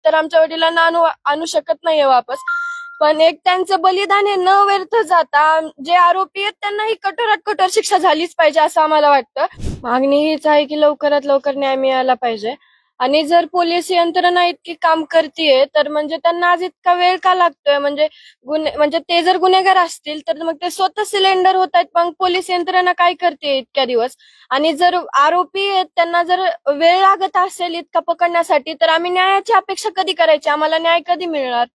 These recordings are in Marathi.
तर आमच्या वडिलांना आणू शकत नाहीये वापस. पण एक त्यांचं बलिदान हे न व्यर्थ जाता जे आरोपी आहेत त्यांनाही कठोरात कठोर शिक्षा झालीच पाहिजे असं आम्हाला वाटतं. मागणी हीच आहे की लवकरात लवकर न्याय मिळाला पाहिजे. आणि जर पोलीस यंत्रणा इतकी काम करतीये तर म्हणजे त्यांना आज इतका वेळ का लागतोय? म्हणजे ते जर गुन्हेगार असतील तर मग ते स्वतः सिलेंडर होत आहेत, मग पोलीस यंत्रणा काय करते इतक्या दिवस? आणि जर आरोपी आहेत त्यांना जर वेळ लागत असेल इतका पकडण्यासाठी तर आम्ही न्यायाची अपेक्षा कधी करायची? आम्हाला न्याय कधी मिळणार?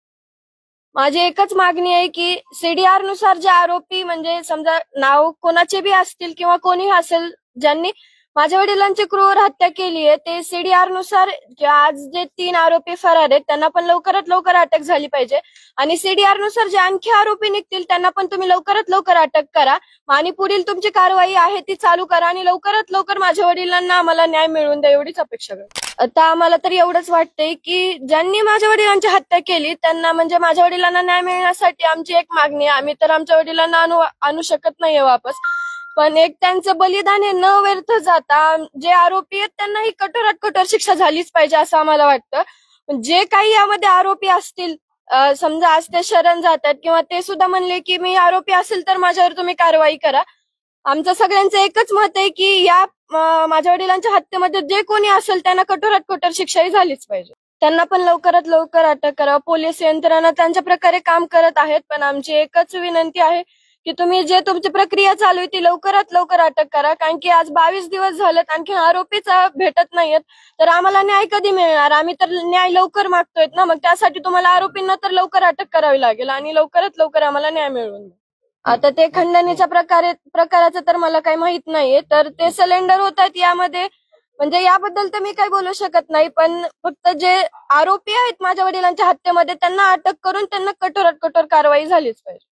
माझी एकच मागणी आहे की सीडीआर नुसार जे आरोपी म्हणजे समजा नाव कोणाचे बी असतील किंवा कोणी असेल ज्यांनी माझ्या वडिलांची क्रूर हत्या केली आहे, ते सीडीआर नुसार आज जे 3 आरोपी फरार आहेत त्यांना पण लवकरात लवकर अटक झाली पाहिजे. आणि सीडीआर नुसार जे आणखी आरोपी निघतील त्यांना पण तुम्ही लवकरात लवकर अटक करा आणि पुढील तुमची कारवाई आहे ती चालू करा आणि लवकरात लवकर माझ्या वडिलांना आम्हाला न्याय मिळवून द्या एवढीच अपेक्षा करतो. आता आम्हाला तर एवढंच वाटतंय की ज्यांनी माझ्या वडिलांची हत्या केली त्यांना म्हणजे माझ्या वडिलांना न्याय मिळण्यासाठी आमची एक मागणी आहे. आम्ही तर आमच्या वडिलांना आणू शकत नाहीये वापस. पण एक त्यांचं बलिदान हे न व्यर्थ जाता जे आरोपी आहेत त्यांनाही कठोरात कठोर शिक्षा झालीच पाहिजे असं आम्हाला वाटतं. जे काही यामध्ये आरोपी असतील, समजा आज ते शरण जातात किंवा ते सुद्धा म्हणले की मी आरोपी असेल तर माझ्यावर तुम्ही कारवाई करा. आमचं सगळ्यांचं एकच मत आहे की या माझ्या वडिलांच्या हत्येमध्ये जे कोणी असेल त्यांना कठोरात कठोर शिक्षाही झालीच पाहिजे. त्यांना पण लवकरात लवकर अटक करा. पोलीस यंत्रणा त्यांच्या प्रकारे काम करत आहेत, पण आमची एकच विनंती आहे की तुम्ही जे तुमची प्रक्रिया चालू आहे ती लवकरात लवकर अटक करा. कारण की आज 22 दिवस झालेत आणखी आरोपीच भेटत नाहीयेत, तर आम्हाला न्याय कधी मिळणार? आम्ही तर न्याय लवकर मागतोय ना, मग त्यासाठी तुम्हाला आरोपींना तर लवकर अटक करावी लागेल आणि लवकरात लवकर आम्हाला न्याय मिळवून द्या. आता ते खंडणीच्या प्रकाराचं तर मला काही माहित नाहीये, तर ते सिलेंडर होत आहेत यामध्ये म्हणजे याबद्दल तर मी काही बोलू शकत नाही. पण फक्त जे आरोपी आहेत माझ्या वडिलांच्या हत्येमध्ये त्यांना अटक करून त्यांना कठोरात कठोर कारवाई झालीच पाहिजे.